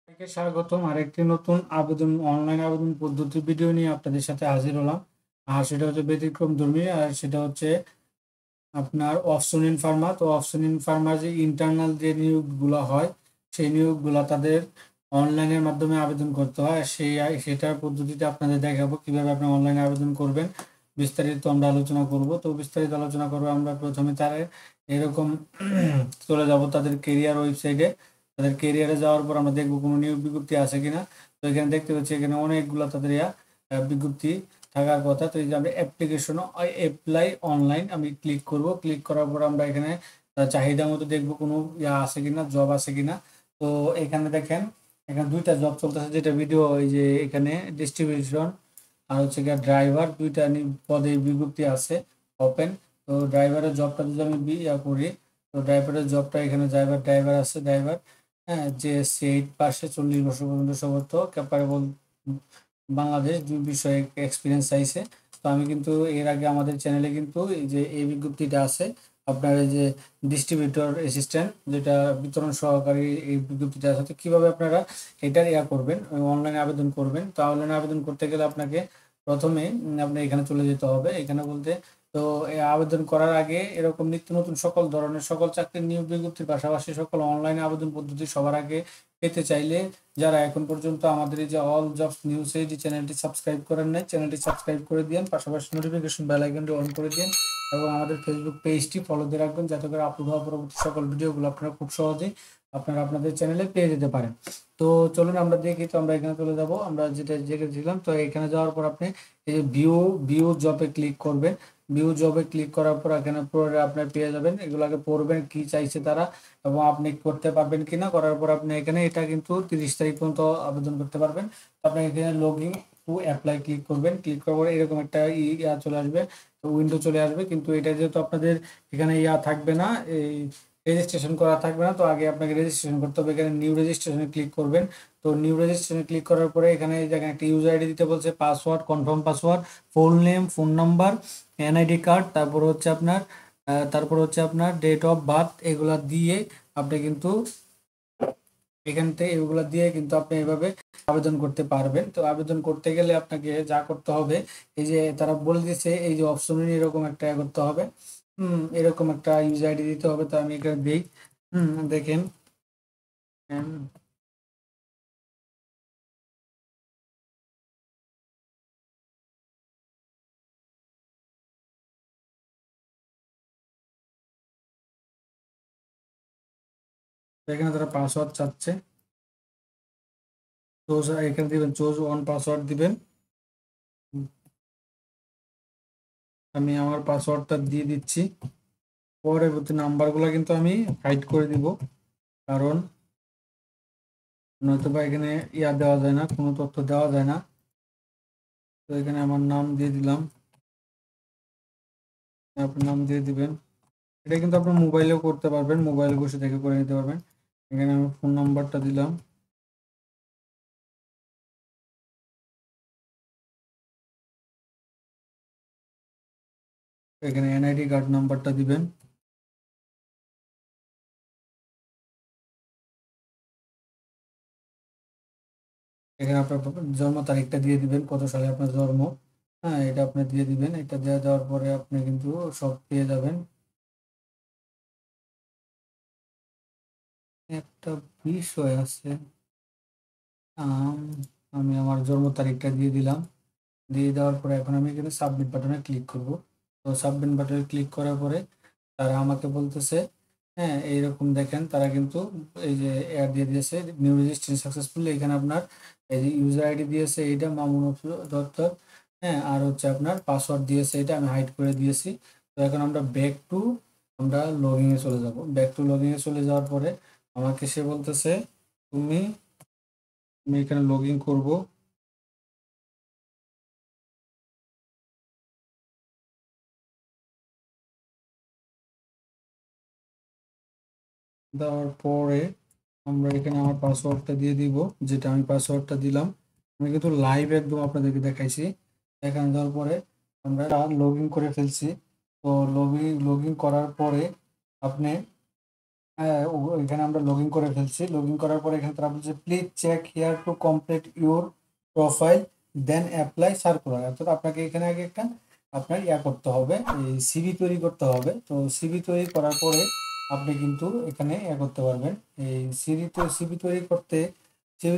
সবাইকে স্বাগতম আরেকটি নতুন আবেদন অনলাইন আবেদন পদ্ধতি ভিডিও নিয়ে আপনাদের সাথে হাজির হলাম। আর সেটা হচ্ছে ব্যতিক্রমধর্মী, আর সেটা হচ্ছে আপনার অপশন ইন ফার্মা। তো অপশন ইন ফার্মার যে ইন্টারনাল যে নিয়োগগুলো হয়, সেই নিয়োগগুলো তাদের অনলাইনের মাধ্যমে আবেদন করতে হয়। সেটার পদ্ধতিতে আপনাদের দেখাবো কিভাবে আপনি অনলাইনে আবেদন করবেন। বিস্তারিত আমরা আলোচনা করব। তো বিস্তারিত আলোচনা করবো আমরা প্রথমে তারা এরকম চলে যাব তাদের কেরিয়ার ওয়েবসাইটে। তাদের কেরিয়ারে যাওয়ার পর আমরা দেখবো কোনো নিয়োগ বিজ্ঞপ্তি আছে কিনা। তো এখানে দেখতে পাচ্ছি এখানে অনেকগুলো তাদের বিজ্ঞপ্তি থাকার কথা। তো এই যে আমরা অ্যাপ্লিকেশন অ্যাপ্লাই অনলাইন আমি ক্লিক করব। ক্লিক করার পর আমরা এখানে চাহিদা মতো দেখবো কোনো আছে কিনা, জব আছে কিনা। তো এখানে দেখেন এখানে দুইটা জব চলতেছে, যেটা ভিডিও এই যে এখানে ডিস্ট্রিবিউশন আর হচ্ছে গিয়ে ড্রাইভার, দুইটা পদে বিজ্ঞপ্তি আছে ওপেন। তো ড্রাইভারের জবটা যদি আমি করি, তো ড্রাইভারের জবটা এখানে ড্রাইভার আছে ড্রাইভার। হ্যাঁ, যে সিট পাশে 40 বছর পর্যন্ত সমর্থ ক্যাপারেবল বাংলাদেশ 2 বিষয়ে এক্সপিরিয়েন্স চাইছে। তো আমি কিন্তু এর আগে আমাদের চ্যানেলে কিন্তু এই যে এই বিজ্ঞপ্তিটা আছে, আপনার এই যে ডিস্ট্রিবিউটর অ্যাসিস্ট্যান্ট, যেটা বিতরণ সহকারী, এই বিজ্ঞপ্তিটা আছে। তো কীভাবে আপনারা এটার করবেন, অনলাইনে আবেদন করবেন। তো অনলাইনে আবেদন করতে গেলে আপনাকে প্রথমে আপনি এখানে চলে যেতে হবে। এখানে বলতে তো আবেদন করার আগে এরকম নিত্য নতুন সকল ধরনের সকল চাকরির নিয়োগ বিজ্ঞপ্তির পাশাপাশি সকল অনলাইনে আবেদন পদ্ধতি সবার আগে পেতে চাইলে যারা এখন পর্যন্ত আমাদের এই যে অল জবস নিউজ এই যে চ্যানেলটি সাবস্ক্রাইব করেন নাই, চ্যানেলটি সাবস্ক্রাইব করে দিন, পাশাপাশি নোটিফিকেশন বেল আইকনটি অন করে দিন এবং আমাদের ফেসবুক পেজটি ফলো দিয়ে রাখবেন, যাতে করে আপলোড হওয়া পরবর্তী সকল ভিডিওগুলো আপনারা খুব সহজেই আপনারা আপনাদের চ্যানেলে পেয়ে যেতে পারেন। তো চলুন আমরা দেখি। তো আমরা এখানে চলে যাব, আমরা যেটা দেখেছিলাম। তো এখানে যাওয়ার পর আপনি এই যে ভিউ জবে ক্লিক করবেন। ভিউ জবে ক্লিক করার পর এখানে পরে আপনি পেয়ে যাবেন, এগুলোকে পড়বেন কি চাইছে তারা এবং আপনি করতে পারবেন কিনা। করার পর আপনি এখানে এটা কিন্তু 30 তারিখ পর্যন্ত আবেদন করতে পারবেন। তো আপনি এখানে log in to apply click করবেন। ক্লিক করার পরে এরকম একটা চলে আসবে, তো উইন্ডো চলে আসবে। কিন্তু এটা যেহেতু আপনাদের এখানে থাকবে না, এই রেজিস্ট্রেশন করা থাকবে না, তো আগে আপনাকে রেজিস্ট্রেশন করতে হবে। এখানে নিউ রেজিস্ট্রেশনে ক্লিক করবেন। তো নিউ রেজিস্ট্রেশনে ক্লিক করার পরে এখানে এই জায়গায় একটা ইউজার আইডি দিতে বলছে, password, confirm password, full name, phone number, NID card, তারপর হচ্ছে আপনার ডেট অফ বার্থ, এগুলা দিয়ে আপনি কিন্তু এখান থেকে এগুলো দিয়ে কিন্তু আপনি এভাবে আবেদন করতে পারবেন। তো আবেদন করতে গেলে আপনাকে যা করতে হবে, এই যে তারা বলে দিচ্ছে এই যে অপশন এরকম একটা করতে হবে, এরকম একটা ইউজার আইডি দিতে হবে। তো আমি এখানে দিই, দেখেন, এখানে তারা পাসওয়ার্ড চাচ্ছে। চোজ এখানে দিবেন, চোজ ওয়ান পাসওয়ার্ড দিবেন। আমি আমার পাসওয়ার্ডটা দিয়ে দিচ্ছি। পরবর্তী নাম্বারগুলো কিন্তু আমি হাইড করে দিব, কারণ নয়তো বা এখানে দেওয়া যায় না, কোনো তথ্য দেওয়া যায় না। তো এখানে আমার নাম দিয়ে দিলাম, আপনার নাম দিয়ে দিবেন। এটা কিন্তু আপনার মোবাইলেও করতে পারবেন, মোবাইলে বসে থেকে করে নিতে পারবেন। এখানে আমি ফোন নাম্বারটা দিলাম। এখানে এনআইডি কার্ড নাম্বারটা দিবেন। এখানে আপনার জন্ম তারিখটা দিয়ে দিবেন, কত সালে আপনার জন্ম। হ্যাঁ, এটা আপনি দিয়ে দিবেন। এটা দিয়ে দেওয়ার পরে আপনি কিন্তু সব পেয়ে যাবেন। একটা বিষয় আছে, আম, আমি আমার জন্ম তারিখটা দিয়ে দিলাম। দিয়ে দেওয়ার পরে এখন আমি এখানে সাবমিট বাটনে ক্লিক করব। তো সাবমিট বাটনে ক্লিক করার পরে তারা আমাকে বলতেছে, হ্যাঁ এইরকম দেখেন, তারা কিন্তু এই যে অ্যাড দিয়ে দিয়েছে, নিউ রেজিস্ট্রেশন সাকসেসফুল। এখানে আপনার এই যে ইউজার আইডি দিয়েছে, এইটা মামুন দত্ত। হ্যাঁ, আর হচ্ছে আপনার পাসওয়ার্ড দিয়েছে, এটা আমি হাইড করে দিয়েছি। তো এখন আমরা আমরা লগইনে চলে যাব। ব্যাক টু লগইনে চলে যাওয়ার পরে আমাকে সে বলতেছে, তুমি আমি এখানে লগ ইন করবো। দেওয়ার পরে আমরা এখানে আমার পাসওয়ার্ডটা দিয়ে দিব, যেটা আমি পাসওয়ার্ডটা দিলাম। আমি কিন্তু লাইভ একদম আপনাদেরকে দেখাইছি। এখানে দেওয়ার পরে আমরা লগ ইন করে ফেলছি। তো লগ ইন করার পরে আপনি এখানে আমরা লগ ইন করে ফেলছি। লগ ইন করার পরে এখানে তারা বলছে please check here to complete your profile then apply circular. অর্থাৎ আপনাকে এখানে আগে একটা আপনার করতে হবে, এই সিভি তৈরি করতে হবে। তো সিভি তৈরি করার পরে আপনি কিন্তু এখানে করতে পারবেন। এই সিভি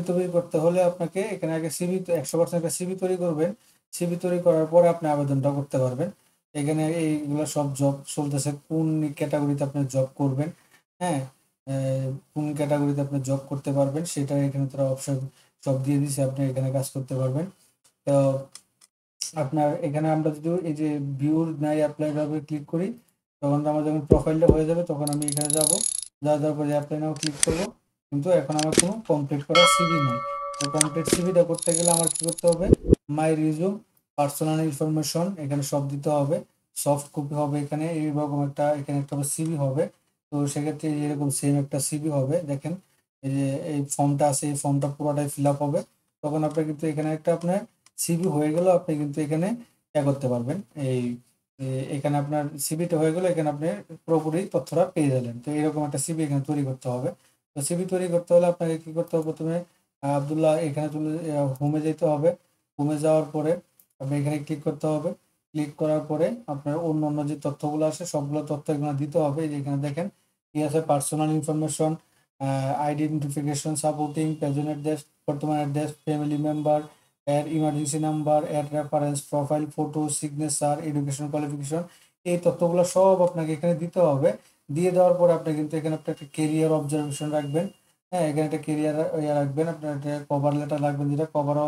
তৈরি করতে হলে আপনাকে এখানে আগে সিভি 100% একটা সিভি তৈরি করবেন। সিভি তৈরি করার পরে আপনি আবেদনটা করতে পারবেন। এখানে এইগুলো সব জব চলতেছে, কোন ক্যাটাগরিতে আপনি জব করবেন, হ্যাঁ, কোন ক্যাটাগরিতে আপনি জব করতে পারবেন সেটা এখানে তারা অপশন সব দিয়ে দিছে, আপনি এখানে কাজ করতে পারবেন। তো আপনার এখানে আমরা যদি এই যে ভিউর নাই অ্যাপ্লাই নাও ক্লিক করি, তখন আমার যখন প্রোফাইলটা হয়ে যাবে তখন আমি এখানে যাব, যাওয়ার পরে অ্যাপ্লাই নাও ক্লিক করব। কিন্তু এখন আমার কোনো কমপ্লিট করা সিভি নাই। তো কমপ্লিট সিভিটা করতে গেলে আমার কি করতে হবে, মাই রিজিউম, পার্সোনাল ইনফরমেশন এখানে সব দিতে হবে, সফট কপি হবে এখানে এইরকম একটা, এখানে একটা সিভি হবে। তো সেক্ষেত্রে এরকম সেম একটা সিভি হবে, দেখেন এই যে এই ফর্মটা আছে, এই ফর্মটা পুরোটাই ফিল আপ হবে। তখন আপনার কিন্তু এখানে একটা আপনার সিভি হয়ে গেল, আপনি কিন্তু এখানে করতে পারবেন। এই এখানে আপনার সিভিটা হয়ে গেল, এখানে আপনি পুরোপুরি তথ্যটা পেয়ে যাবেন। তো এরকম একটা সিভি এখানে তৈরি করতে হবে। তো সিভি তৈরি করতে হলে আপনাকে কি করতে হবে, প্রথমে আবদুল্লাহ এখানে চলে হোমে যেতে হবে। হোমে যাওয়ার পরে আপনি এখানে ক্লিক করতে হবে। ক্লিক করার পরে আপনার অন্য অন্য যে তথ্যগুলো আছে সবগুলো তথ্য এখানে দিতে হবে। এই যে এখানে দেখেন কি আছে, personal information, identification, supporting present address, বর্তমান অ্যাড্রেস, ফ্যামিলি মেম্বার, এর ইমার্জেন্সি নাম্বার, এর reference, profile photo, signature, education qualification, এই তথ্যগুলো সব আপনাকে এখানে দিতে হবে। দিয়ে দেওয়ার পরে আপনি কিন্তু এখানে আপনি একটা কেরিয়ার অবজারভেশন রাখবেন। হ্যাঁ, এখানে একটা কেরিয়ার রাখবেন, আপনার একটা কভার লেটার রাখবেন, যেটা কভার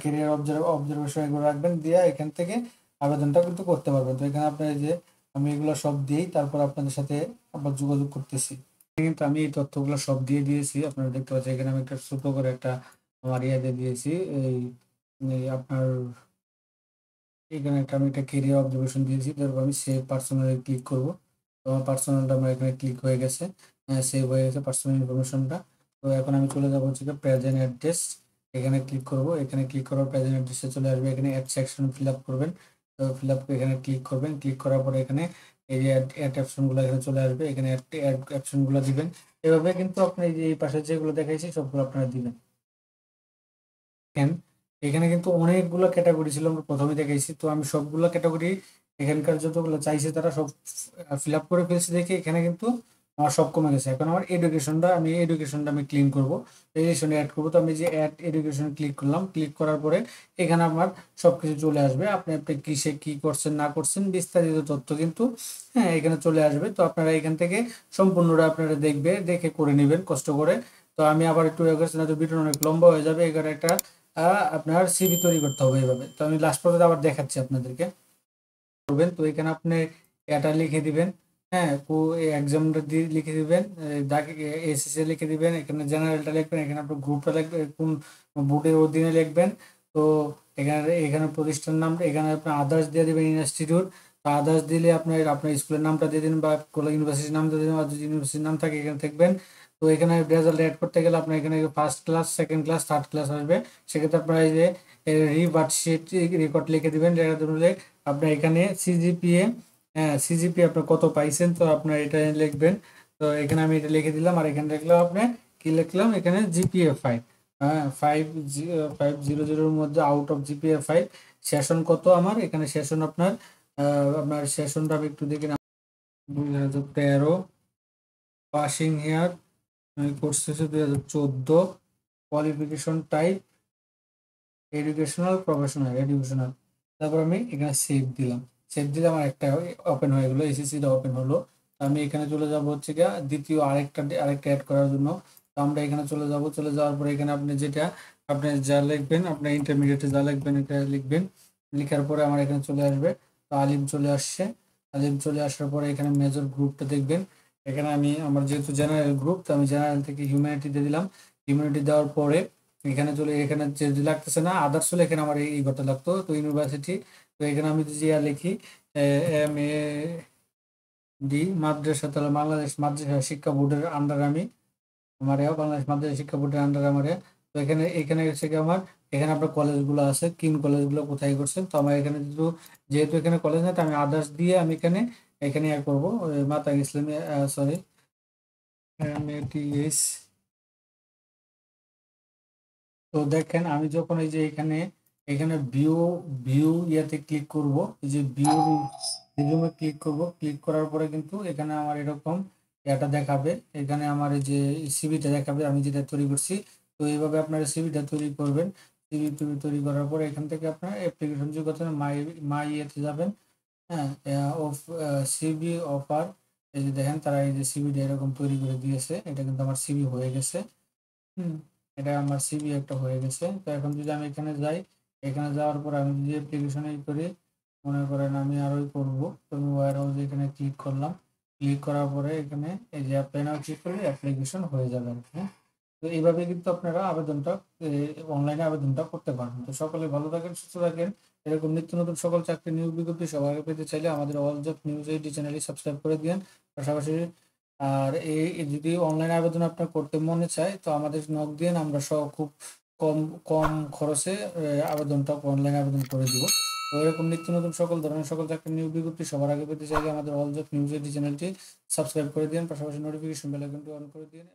কেরিয়ার অবজারভেশন এগুলো রাখবেন, দিয়ে এখান থেকে আবেদনটা কিন্তু করতে পারবেন। তো এখানে আপনার এই যে আমি এগুলো সব দিই, তারপর আপনাদের সাথে আবার যোগাযোগ করতেছি। কিন্তু আমি এই তথ্যগুলো সব দিয়ে দিয়েছি, আপনারা দেখতে পাচ্ছেন এখানে আমি একটা ছোট করে একটা আমার দিয়ে দিয়েছি। এই আপনার এখানে একটা আমি একটা কেরিয়ার অবজারভেশন দিয়েছি, তারপর আমি সেভ পার্সোনালে ক্লিক করব। তো আমার পার্সোনালটা আমার এখানে ক্লিক হয়ে গেছে, সেভ হয়ে গেছে পার্সোনাল ইনফরমেশনটা। তো এখন আমি চলে যাবো হচ্ছে প্রেজেন্ট অ্যাড্রেস, এখানে ক্লিক করব। এখানে ক্লিক করার প্রেজেন্ট অ্যাড্রেসে চলে আসবে, এখানে অ্যাড সেকশন ফিল আপ করবেন। তো ফিল আপ এখানে ক্লিক করবেন, ক্লিক করার পরে এখানে এই যে অ্যাড অপশনগুলো এখানে চলে আসবে, এখানে অ্যাড অপশনগুলো দিবেন। এভাবে কিন্তু আপনি এই যে এই পাশে যেগুলো দেখাইছি সবগুলো আপনারা দিবেন। দেখেন এখানে কিন্তু অনেকগুলো ক্যাটাগরি ছিল, আমরা প্রথমে দেখাইছি। তো আমি সবগুলো ক্যাটাগরি এখানকার যতগুলো চাইছে তারা সব ফিল আপ করে ফেলছি, দেখে এখানে কিন্তু আমার সব কমে গেছে। এখন আমার এডুকেশনটা আমি ক্লিন করবো, এডুকেশনে অ্যাড করবো। তো আমি যে অ্যাড এডুকেশন ক্লিক করলাম, ক্লিক করার পরে এখানে আমার সবকিছু চলে আসবে, আপনি আপনি কিসে কি করছেন না করছেন বিস্তারিত তথ্য কিন্তু হ্যাঁ এখানে চলে আসবে। তো আপনারা এখান থেকে সম্পূর্ণটা আপনারা দেখে করে নেবেন কষ্ট করে। তো আমি আবার একটু না, তো ভিডিও অনেক লম্বা হয়ে যাবে, এখানে একটা আপনার সিভি তৈরি করতে হবে এইভাবে। তো আমি লাস্ট পর্যন্ত আবার দেখাচ্ছি আপনাদেরকে। করবেন তো এখানে আপনি এটা লিখে দিবেন, হ্যাঁ, এক্সামটা দিয়ে লিখে দিবেন, এসএসসি লিখে দিবেন, এখানে জেনারেলটা লিখবেন, এখানে আপনার গ্রুপটা লিখবেন, কোন বোর্ডের অধীনে লিখবেন। তো এখানে এখানে প্রতিষ্ঠান নামটা এখানে আপনি আদার্স দিয়ে দেবেন, ইনস্টিটিউট। আদার্স দিলে আপনার আপনার স্কুলের নামটা দিয়ে দিন বা কোনো ইউনিভার্সিটির নাম দিয়ে দিন, আর যদি ইউনিভার্সিটির নাম থাকে এখানে থাকবেন। তো এখানে রেজাল্ট অ্যাড করতে গেলে আপনার এখানে first class, second class, third class আসবে। সেক্ষেত্রে আপনার এই যে রিভার্ট শিট রেকর্ড লিখে দিবেন, আপনার এখানে সিজিপিএ, হ্যাঁ সিজিপিএ আপনার কত পাইছেন, তো আপনার এটা লিখবেন। তো এখানে আমি এটা লিখে দিলাম, আর এখানে লিখলাম আপনি কি লিখলাম, এখানে জিপিএ 5, হ্যাঁ 500 মধ্যে আউট অফ জিপিএ 5 সেশন কত আমার এখানে, সেশন আপনার আপনার সেশনটা আমি একটু দেখি না, 2013 পাসিং ইয়ার, কোর্স শেষে 2014, কোয়ালিফিকেশন টাইপ এডুকেশনাল। তারপর আমি এখানে সেভ দিলে আমার একটা ওপেন হয়ে গেলো, এসএসসিটা ওপেন হলো। আমি এখানে চলে যাব হচ্ছে গিয়ে দ্বিতীয় আরেকটা অ্যাড করার জন্য। তো আমরা এখানে চলে যাওয়ার পরে এখানে আপনি যেটা আপনি যা লিখবেন, আপনার ইন্টারমিডিয়েটে যা লিখবেন এটা লিখবেন। লেখার পরে আমার এখানে চলে আসবে, তো আলিম চলে আসছে। আলিম চলে আসার পরে এখানে মেজর গ্রুপটা দেখবেন। এখানে আমি আমার যেহেতু জেনারেল গ্রুপ, তো আমি জেনারেল থেকে হিউম্যানিটি দিয়ে দিলাম। হিউম্যানিটি দেওয়ার পরে এখানে যে লাগতেছে না আদার্স, হলে এখানে আমার এই ঘরটা লাগতো, তো ইউনিভার্সিটি। তো এখানে আমি যদি লিখি MAD মাদ্রাসা, তাহলে বাংলাদেশ মাদ্রাসা শিক্ষা বোর্ডের আন্ডারে আমি আমার বাংলাদেশ মাদ্রাসা শিক্ষা বোর্ডের আন্ডারে আমার তো এখানে হচ্ছে কি আমার এখানে আপনার কলেজগুলো আছে, কিন কলেজগুলো কোথায় করছেন। তো আমার এখানে যেহেতু এখানে কলেজ না, তো আমি আদার্স দিয়ে আমি এখানে করবো মাতা ইসলামী, সরি MATS। তো দেখেন আমি যখন এই যে এখানে এখানে ভিউ ভিউ ইয়াতে ক্লিক করব, এই যে ভিউ রিজুমে ক্লিক করব, ক্লিক করার পরে কিন্তু এখানে আমার এরকম এটা দেখাবে, এখানে আমার এই যে সিভিটা দেখাবে আমি যেটা তৈরি করছি। তো এইভাবে আপনারা সিভিটা তৈরি করবেন। সিভি তৈরি করার পরে এখান থেকে আপনার অ্যাপ্লিকেশন যোগ্যতা মাই মাই ইয়েতে যাবেন। হ্যাঁ, অফ সিভি অফার, এই যে দেখেন তারা এই যে সিভিটা এরকম তৈরি করে দিয়েছে, এটা কিন্তু আমার সিভি হয়ে গেছে। হুম, এটা আমার সিভি একটা হয়ে গেছে। তো এখন যদি আমি এখানে যাই, এখানে যাওয়ার পর আমি যদি অ্যাপ্লিকেশনে করি, মনে করেন আমি আরোই করব, তো আমি ওয়্যার হাউসে এখানে ক্লিক করলাম। ক্লিক করার পরে এখানে এই যে অ্যাপ্লাই নাও ক্লিক করলে অ্যাপ্লিকেশন হয়ে যাবে আর কি, হ্যাঁ। তো এইভাবে কিন্তু আপনারা আবেদনটা অনলাইনে আবেদনটা করতে পারেন। তো সকলে ভালো থাকেন, সুস্থ থাকেন। এরকম নিত্য নতুন সকল চাকরি নিয়োগ বিজ্ঞপ্তি সবার আগে পেতে চাইলে আমাদের অল জব নিউজ এইটি চ্যানেলটি সাবস্ক্রাইব করে দিন। পাশাপাশি আর যদি অনলাইন আবেদন আপনার করতে মনে চায় তো আমাদের নক দিন, আমরা খুব কম কম খরচে আবেদনটা অনলাইন আবেদন করে দিব। তো এরকম নিত্য নতুন সকল ধরনের সকল চাকরি নিয়োগ বিজ্ঞপ্তি সবার আগে পেতে চাইলে আমাদের অল জব নিউজ এইটি চ্যানেলটি সাবস্ক্রাইব করে দিন, পাশাপাশি নোটিফিকেশন বেল আইকনটি অন করে দিন।